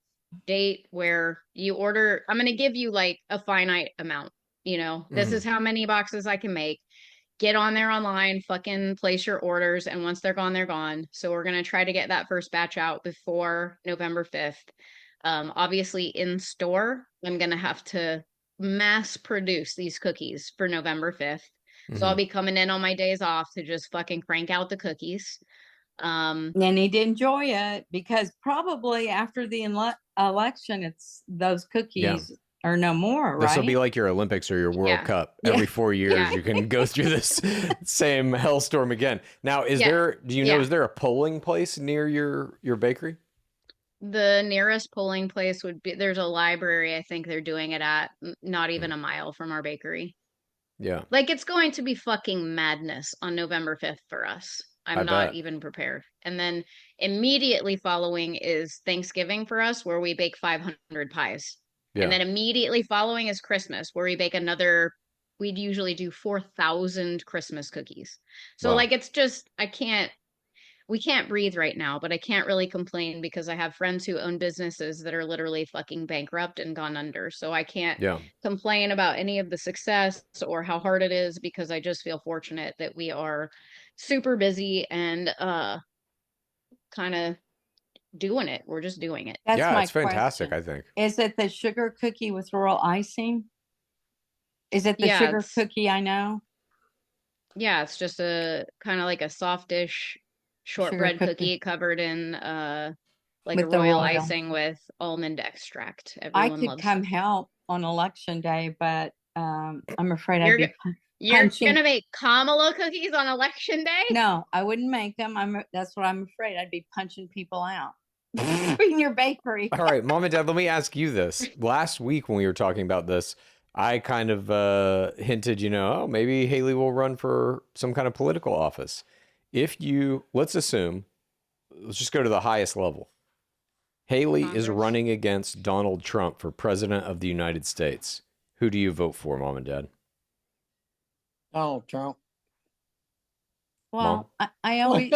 date where you order. I'm going to give you like a finite amount. This is how many boxes I can make. Get on there online, fucking place your orders. And once they're gone, they're gone. So we're going to try to get that first batch out before November 5th. Obviously in store, I'm going to have to mass produce these cookies for November 5th. So I'll be coming in on my days off to just fucking crank out the cookies. And he'd enjoy it because probably after the election, it's those cookies are no more, right? This will be like your Olympics or your World Cup. Every 4 years, you can go through this same hellstorm again. Now, is there a polling place near your bakery? The nearest polling place would be, there's a library, I think they're doing it at, not even a mile from our bakery. Yeah. Like it's going to be fucking madness on November 5th for us. I'm not even prepared. And then immediately following is Thanksgiving for us, where we bake 500 pies. Yeah. And then immediately following is Christmas, where we bake we'd usually do 4,000 Christmas cookies. So like, it's just, we can't breathe right now, but I can't really complain because I have friends who own businesses that are literally fucking bankrupt and gone under. So I can't complain about any of the success or how hard it is, because I just feel fortunate that we are super busy and kind of doing it. We're just doing it. That's my it's fantastic, question. I think. Is it the sugar cookie with royal icing? Is it the sugar cookie I know? Yeah, it's just a kind of like a softish shortbread cookie covered in like with a royal icing with almond extract. Everyone I could loves come it. help on election day, but I'm afraid you're gonna make Kamala cookies on election day? No, I wouldn't make them. That's what I'm afraid. I'd be punching people out in your bakery. All right, Mom and Dad, let me ask you this. Last week when we were talking about this, I kind of hinted, maybe Haley will run for some kind of political office. Let's just go to the highest level. Haley is running against Donald Trump for president of the United States. Who do you vote for, Mom and Dad? Donald Trump. Well, I always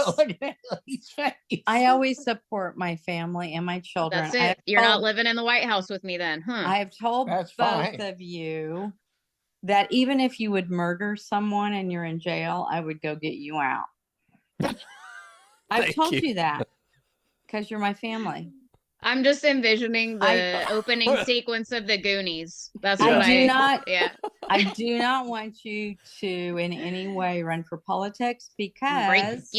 support my family and my children. That's it. You're not living in the White House with me then, huh? I have told both of you that even if you would murder someone and you're in jail, I would go get you out. I've told you that because you're my family. I'm just envisioning the opening sequence of the Goonies. That's what I do not want you to in any way run for politics because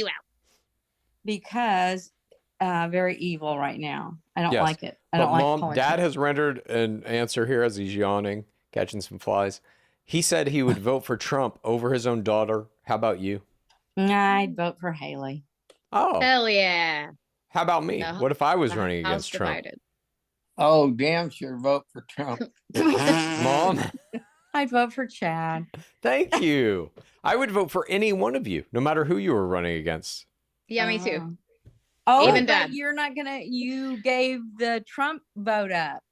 very evil right now. I don't like it. I don't like politics. Dad has rendered an answer here as he's yawning, catching some flies. He said he would vote for Trump over his own daughter. How about you? I'd vote for Haley. Oh. Hell yeah. How about me? What if I was running against Trump? Oh, damn sure vote for Trump. Mom? I'd vote for Chad. Thank you. I would vote for any one of you, no matter who you were running against. Yeah, me too. Oh, even Dad. You're not you gave the Trump vote up.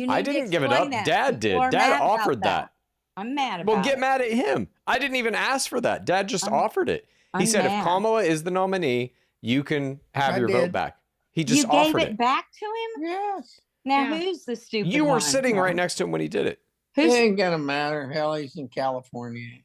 I didn't give it up. Dad did. Dad offered that. I'm mad about it. Well, get mad at him. I didn't even ask for that. Dad just offered it. He said, if Kamala is the nominee, you can have your vote back. He just offered it. You gave it back to him? Yes. Now, who's the stupid You were sitting right next to him when he did it. It ain't going to matter. Hell, he's in California.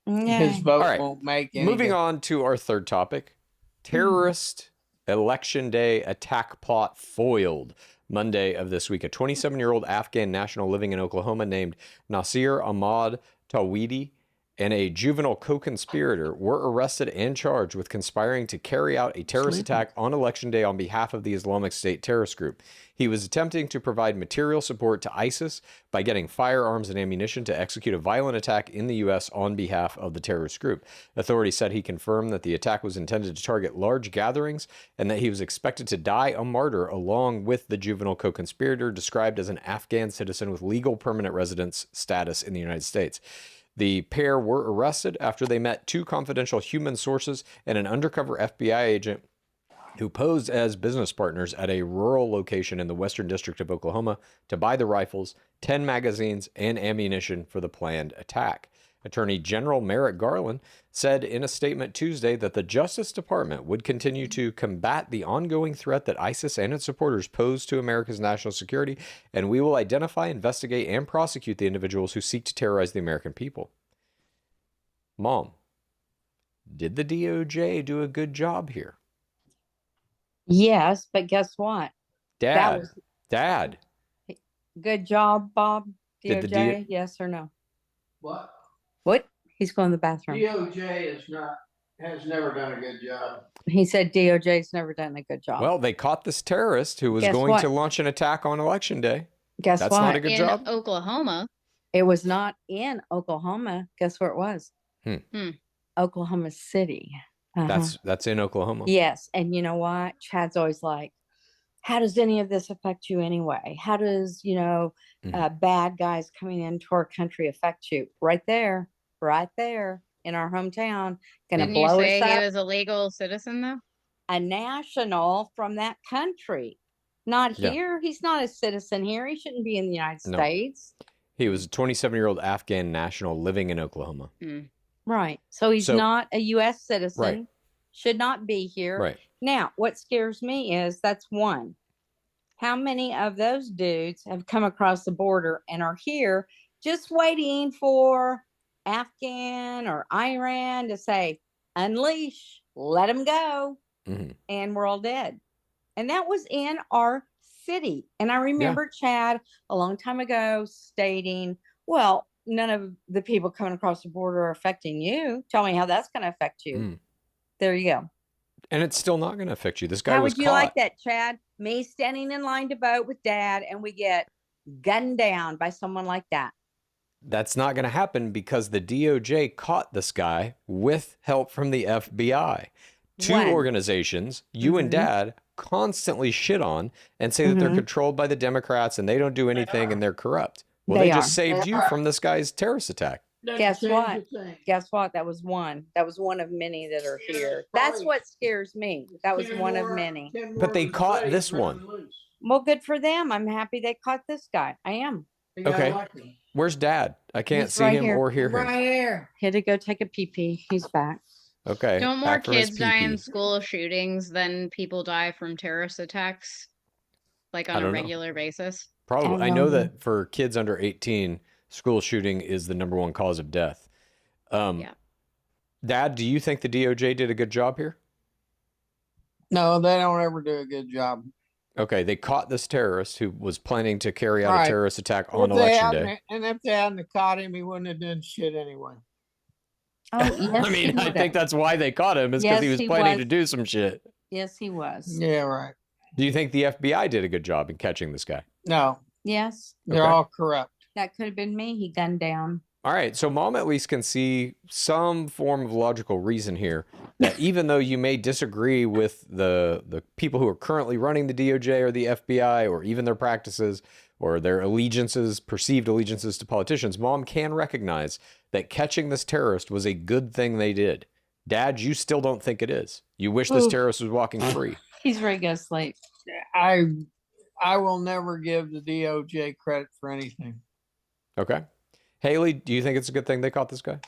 His vote won't make any Moving on to our third topic. Terrorist election day attack plot foiled. Monday of this week, a 27-year-old Afghan national living in Oklahoma named Nasir Ahmad Tawhidi and a juvenile co-conspirator were arrested and charged with conspiring to carry out a terrorist attack on Election Day on behalf of the Islamic State terrorist group. He was attempting to provide material support to ISIS by getting firearms and ammunition to execute a violent attack in the U.S. on behalf of the terrorist group. Authorities said he confirmed that the attack was intended to target large gatherings and that he was expected to die a martyr along with the juvenile co-conspirator, described as an Afghan citizen with legal permanent residence status in the United States. The pair were arrested after they met two confidential human sources and an undercover FBI agent who posed as business partners at a rural location in the Western District of Oklahoma to buy the rifles, 10 magazines, and ammunition for the planned attack. Attorney General Merrick Garland said in a statement Tuesday that the Justice Department would continue to combat the ongoing threat that ISIS and its supporters pose to America's national security, and we will identify, investigate, and prosecute the individuals who seek to terrorize the American people. Mom, did the DOJ do a good job here? Yes, but guess what? Dad. Good job, Bob. DOJ, yes or no? What? He's going to the bathroom. DOJ has never done a good job. He said DOJ's never done a good job. Well, they caught this terrorist who was going to launch an attack on Election Day. That's not a good job? Oklahoma. It was not in Oklahoma. Guess where it was? Oklahoma City. That's in Oklahoma. Yes. And you know what? Chad's always like, how does any of this affect you anyway? How does, bad guys coming into our country affect you? Right there in our hometown. Gonna Didn't blow you say us up. he was a legal citizen, though? A national from that country. Not here. He's not a citizen here. He shouldn't be in the United States. He was a 27-year-old Afghan national living in Oklahoma. Right. So he's not a U.S. citizen. Right. should not be here. Right. Now, what scares me is that's one. How many of those dudes have come across the border and are here just waiting for Afghan or Iran to say, unleash, let them go, and we're all dead. And that was in our city. And I remember Chad a long time ago stating, well, none of the people coming across the border are affecting you. Tell me how that's going to affect you. There you go. And it's still not going to affect you. This guy How was would you caught. like that, Chad? Me standing in line to vote with Dad, and we get gunned down by someone like that. That's not going to happen because the DOJ caught this guy with help from the FBI. Two organizations, you and Dad, constantly shit on and say that they're controlled by the Democrats and they don't do anything and they're corrupt. Well, they just saved you from this guy's terrorist attack. Guess what? Guess what? That was one. That was one of many that are here. That's what scares me. That was one of many. But they caught this one. Well, good for them. I'm happy they caught this guy. I am. Okay. Where's Dad? I can't see him or hear him. Right here. He had to go take a pee-pee. He's back. Okay. Don't more back from his kids die in pee-pee. school shootings than people die from terrorist attacks, like on a regular basis? Probably. I know that for kids under 18, school shooting is the #1 cause of death. Dad, do you think the DOJ did a good job here? No, they don't ever do a good job. Okay, they caught this terrorist who was planning to carry out a terrorist attack on election day. And if they hadn't caught him, he wouldn't have done shit anyway. Oh, yes. I mean, I think that's why they caught him, is because he was planning to do some shit. Yes, he was. Yeah, right. Do you think the FBI did a good job in catching this guy? No. Yes. They're all corrupt. That could have been me. He gunned down. All right, so Mom at least can see some form of logical reason here that even though you may disagree with the people who are currently running the DOJ or the FBI or even their practices or their allegiances, perceived allegiances to politicians, Mom can recognize that catching this terrorist was a good thing they did. Dad, you still don't think it is. You wish this terrorist was walking free. He's ready to go to sleep. I will never give the DOJ credit for anything. Okay. Haley, do you think it's a good thing they caught this guy?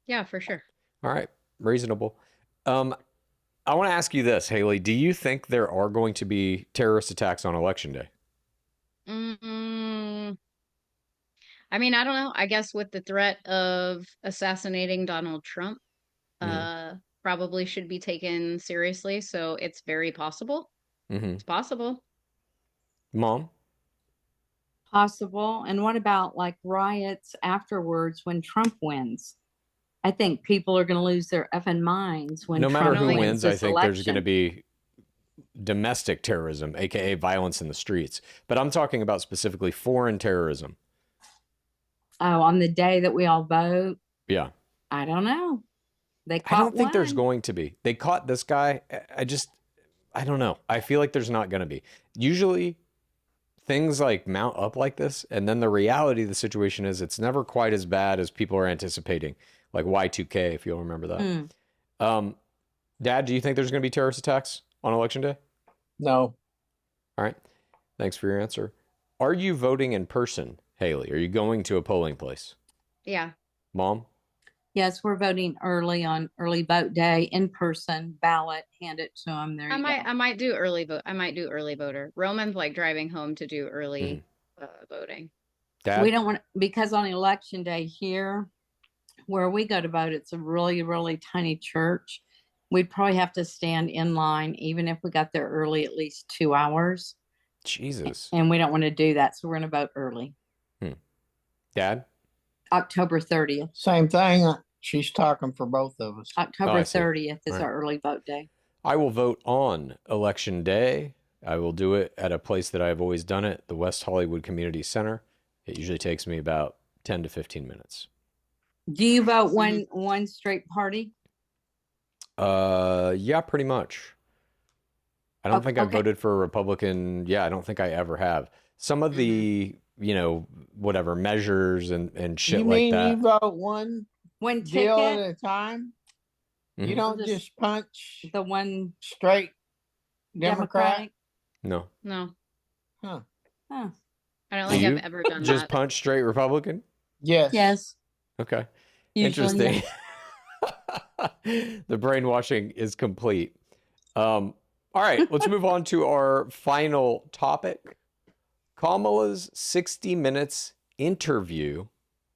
Yeah, for sure. All right. Reasonable. I want to ask you this, Haley. Do you think there are going to be terrorist attacks on Election Day? I mean, I don't know. I guess with the threat of assassinating Donald Trump, probably should be taken seriously. So it's very possible. It's possible. Mom? Possible. And what about like riots afterwards when Trump wins? I think people are going to lose their effing minds when no Trump matter who wins, I think election. there's going to be domestic terrorism, aka violence in the streets. But I'm talking about specifically foreign terrorism. Oh, on the day that we all vote? Yeah. I don't know. They caught I don't think there's one. going to be. They caught this guy. I don't know. I feel like there's not going to be. Usually things like mount up like this, and then the reality of the situation is it's never quite as bad as people are anticipating, like Y2K, if you'll remember that. Dad, do you think there's going to be terrorist attacks on Election Day? No. All right. Thanks for your answer. Are you voting in person, Haley? Are you going to a polling place? Yeah. Mom? Yes, we're voting early on early vote day, in person ballot. Hand it to them. There I might do early vote. I might do early voter. Roman's like driving home to do early voting. Dad? We don't want, because on election day here, where we go to vote, it's a really, really tiny church. We'd probably have to stand in line, even if we got there early, at least 2 hours. Jesus. And we don't want to do that, so we're going to vote early. Dad? October 30th. Same thing. She's talking for both of us. October 30th is Right. our early vote day. I will vote on Election Day. I will do it at a place that I've always done it, the West Hollywood Community Center. It usually takes me about 10 to 15 minutes. Do you vote one straight party? Yeah, pretty much. I don't think I okay. voted for a Republican. Yeah, I don't think I ever have. Some of the, whatever measures and shit You like mean that. you vote one One deal at ticket? a time? Mhm. You don't Just just punch The one straight Democrat? No. No, Huh. Huh. I don't Do think you I've ever done Just that. punch straight Republican? Yes. Yes. Okay. Usually, Interesting. The brainwashing is complete. All right, let's move on to our final topic. Kamala's 60 Minutes interview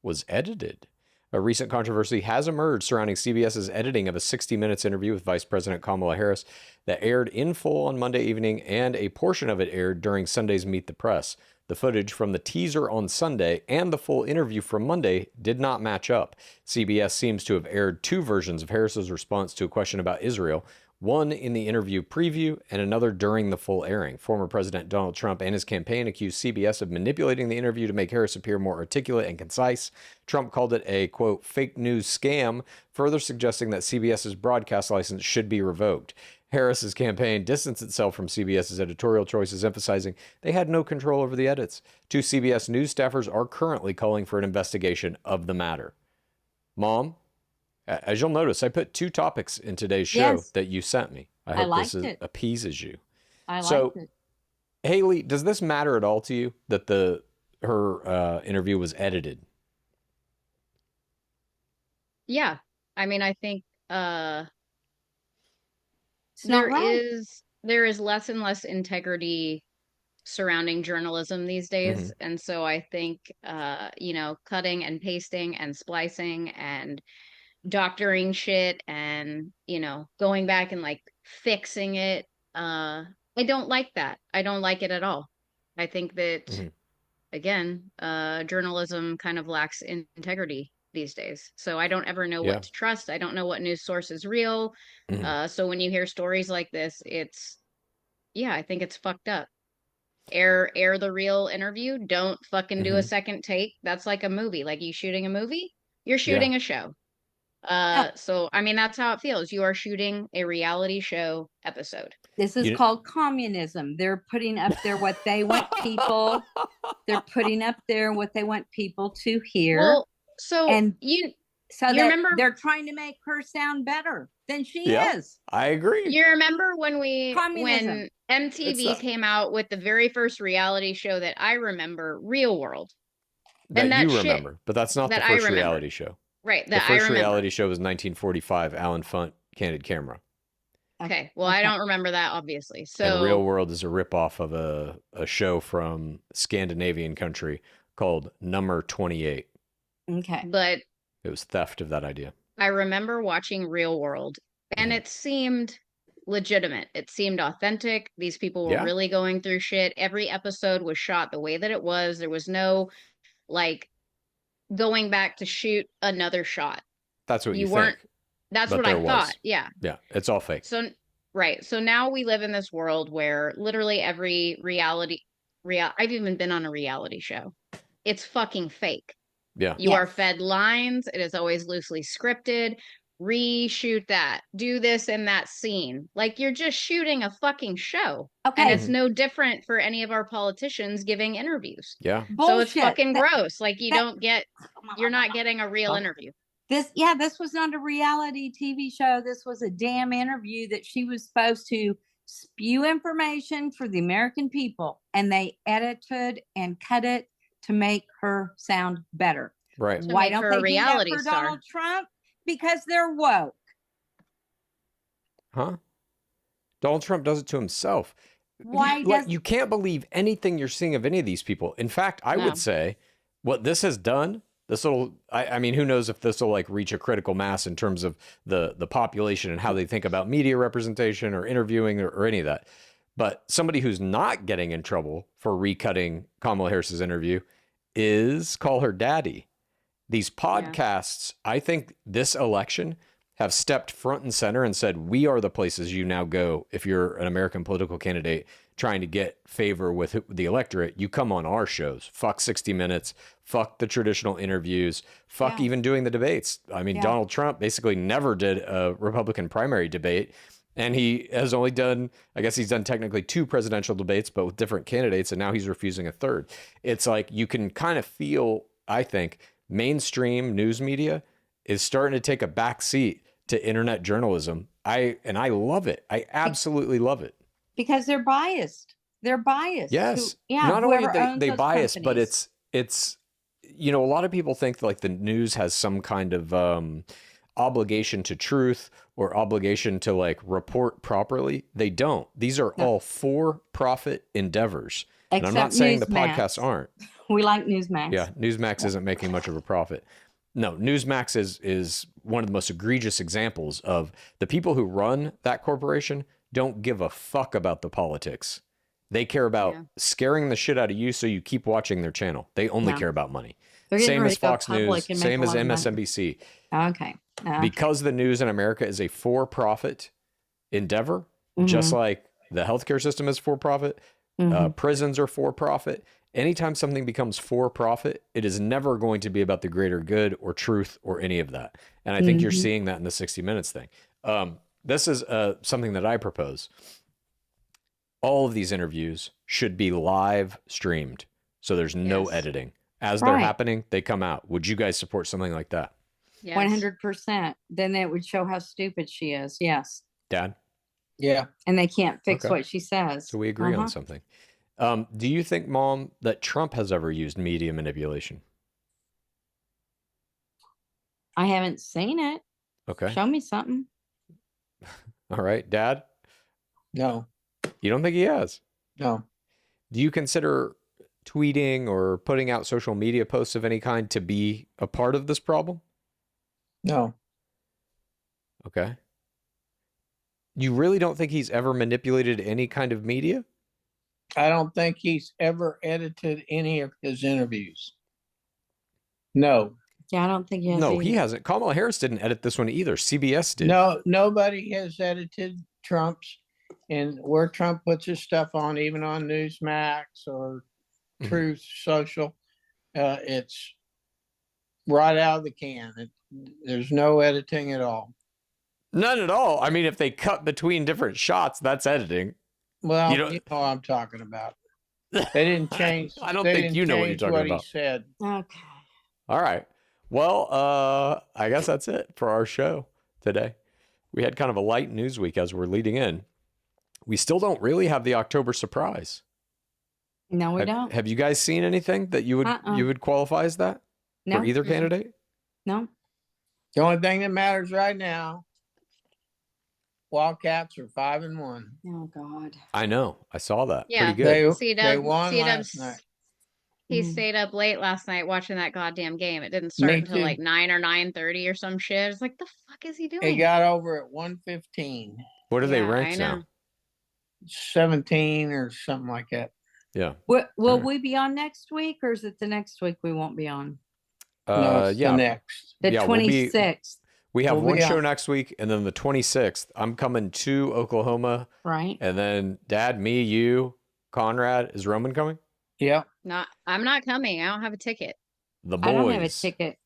was edited. A recent controversy has emerged surrounding CBS's editing of a 60 Minutes interview with Vice President Kamala Harris that aired in full on Monday evening, and a portion of it aired during Sunday's Meet the Press. The footage from the teaser on Sunday and the full interview from Monday did not match up. CBS seems to have aired two versions of Harris's response to a question about Israel, one in the interview preview and another during the full airing. Former President Donald Trump and his campaign accused CBS of manipulating the interview to make Harris appear more articulate and concise. Trump called it a, quote, fake news scam, further suggesting that CBS's broadcast license should be revoked. Harris's campaign distanced itself from CBS's editorial choices, emphasizing they had no control over the edits. Two CBS News staffers are currently calling for an investigation of the matter. Mom, as you'll notice, I put two topics in today's show that you sent me. I hope this appeases you. I liked it. Haley, does this matter at all to you that her interview was edited? Yeah. I mean, I think There is less and less integrity surrounding journalism these days. And so I think, cutting and pasting and splicing and doctoring shit and, going back and like fixing it. I don't like that. I don't like it at all. I think that, again, journalism kind of lacks integrity these days. So I don't ever know what to trust. I don't know what news source is real. So when you hear stories like this, I think it's fucked up. Air the real interview. Don't fucking do a second take. That's like a movie. Like you shooting a movie, you're shooting a show. So I mean, that's how it feels. You are shooting a reality show episode. This is called communism. They're putting up there what they want people. They're putting up there what they want people to hear. Well, you remember they're trying to make her sound better than she is. I agree. You remember when MTV came out with the very first reality show that I remember, Real World. That you remember, but that's not the first reality show. Right. The first reality show was 1945, Alan Funt, Candid Camera. Okay. Well, I don't remember that, obviously. So and Real World is a ripoff of a show from Scandinavian country called Number 28. Okay. But it was theft of that idea. I remember watching Real World, and it seemed legitimate. It seemed authentic. These people were really going through shit. Every episode was shot the way that it was. There was no, like, going back to shoot another shot. That's what you think. That's what I thought. Yeah. Yeah. It's all fake. So now we live in this world where literally every I've even been on a reality show. It's fucking fake. Yeah. You are fed lines. It is always loosely scripted. Reshoot that. Do this in that scene. Like you're just shooting a fucking show. Okay. And it's no different for any of our politicians giving interviews. Yeah. So it's fucking gross. Like you're not getting a real interview. This was not a reality TV show. This was a damn interview that she was supposed to spew information for the American people. And they edited and cut it to make her sound better. Right. Why don't they do that for Donald Trump? Because they're woke. Huh? Donald Trump does it to himself. You can't believe anything you're seeing of any of these people. In fact, I would say what this has done, I mean, who knows if this will like reach a critical mass in terms of the population and how they think about media representation or interviewing or any of that. But somebody who's not getting in trouble for recutting Kamala Harris's interview is Call Her Daddy. These podcasts, I think this election have stepped front and center and said, we are the places you now go if you're an American political candidate trying to get favor with the electorate. You come on our shows. Fuck 60 Minutes. Fuck the traditional interviews. Fuck even doing the debates. I mean, Donald Trump basically never did a Republican primary debate. And he has only done, I guess he's done technically 2 presidential debates, but with different candidates. And now he's refusing a third. It's like you can kind of feel, I think, mainstream news media is starting to take a back seat to internet journalism. I love it. I absolutely love it. Because they're biased. They're biased. Yes. Not only they bias, but it's, you know, a lot of people think like the news has some kind of obligation to truth or obligation to like report properly. They don't. These are all for-profit endeavors. And I'm not saying the podcasts aren't. We like Newsmax. Yeah, Newsmax isn't making much of a profit. No, Newsmax is one of the most egregious examples of the people who run that corporation don't give a fuck about the politics. They care about scaring the shit out of you so you keep watching their channel. They only care about money. Same as Fox News, same as MSNBC. Okay. Because the news in America is a for-profit endeavor, just like the healthcare system is for-profit, prisons are for-profit. Anytime something becomes for-profit, it is never going to be about the greater good or truth or any of that. And I think you're seeing that in the 60 Minutes thing. This is something that I propose. All of these interviews should be live streamed, so there's no editing. As they're happening, they come out. Would you guys support something like that? Yes. 100%. Then it would show how stupid she is. Yes. Dad? Yeah. And they can't fix what she says. So we agree on something. Do you think, Mom, that Trump has ever used media manipulation? I haven't seen it. Okay. Show me something. All right. Dad? No. You don't think he has? No. Do you consider tweeting or putting out social media posts of any kind to be a part of this problem? No. Okay. You really don't think he's ever manipulated any kind of media? I don't think he's ever edited any of his interviews. No. Yeah, I don't think he has. No, either. he hasn't. Kamala Harris didn't edit this one either. CBS did. No, nobody has edited Trump's, and where Trump puts his stuff on, even on Newsmax or Truth Social, it's right out of the can. There's no editing at all. None at all. I mean, if they cut between different shots, that's editing. Well, you know what I'm talking about. They didn't change. I don't think you know what you're talking about. He said. Okay. All right. Well, I guess that's it for our show today. We had kind of a light news week as we're leading in. We still don't really have the October surprise. No, we don't. Have you guys seen anything that you would qualify as that for either candidate? No. The only thing that matters right now, Wildcats are 5-1. Oh God. I know. I saw that. Yeah. Pretty good. They won last night. He stayed up late last night watching that goddamn game. It didn't start until like 9 or 9:30 or some shit. It's like, the fuck is he doing? They got over at 115. What are they ranked now? 17 or something like that. Yeah. Will we be on next week, or is it the next week we won't be on? No, it's the next. The 26th. We have one show next week, and then the 26th, I'm coming to Oklahoma. Right. And then Dad, me, you, Conrad. Is Roman coming? Yeah. I'm not coming. I don't have a ticket. The boys. I don't have a ticket.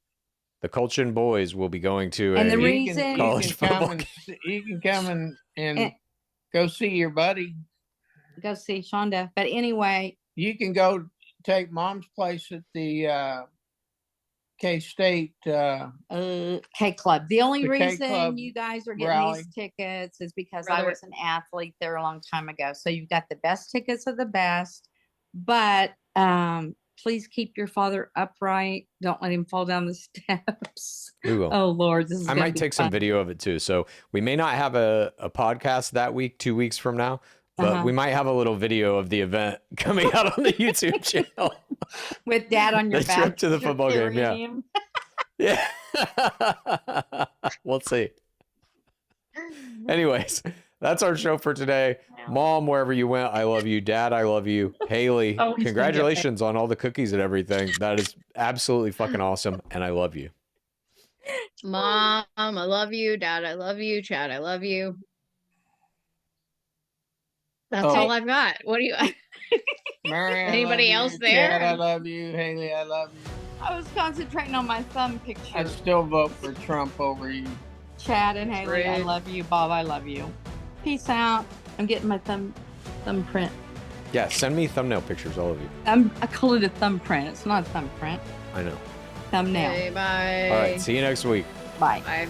The Kultgens boys will be going to and the reason college football game. You can come and go see your buddy. Go see Shonda. But anyway. You can go take Mom's place at the K-State. K-Club. The only reason K-Club you guys are getting rally. these tickets is because I was an athlete there a long time ago. So you've got the best tickets of the best. But please keep your father upright. Don't let him fall down the steps. We will. Oh, Lord. This is I might take some video of it, too. So we may not have a podcast that week, 2 weeks from now. But we might have a little video of the event coming out on the YouTube channel. With Dad on your back. Trip to the football game, yeah. Yeah. We'll see. Anyways, that's our show for today. Mom, wherever you went, I love you. Dad, I love you. Haley, congratulations on all the cookies and everything. That is absolutely fucking awesome, and I love you. Mom, I love you. Dad, I love you. Chad, I love you. That's all I've got. What do you? Mary, anybody else there? Chad, I love you. Haley, I love you. I was concentrating on my thumb picture. I still vote for Trump over you. Chad and Haley, I love you. Bob, I love you. Peace out. I'm getting my thumbprint. Yeah, send me thumbnail pictures, all of you. I call it a thumbprint. It's not a thumbprint. I know. Thumbnail. Okay, bye. All right, see you next week. Bye. Bye.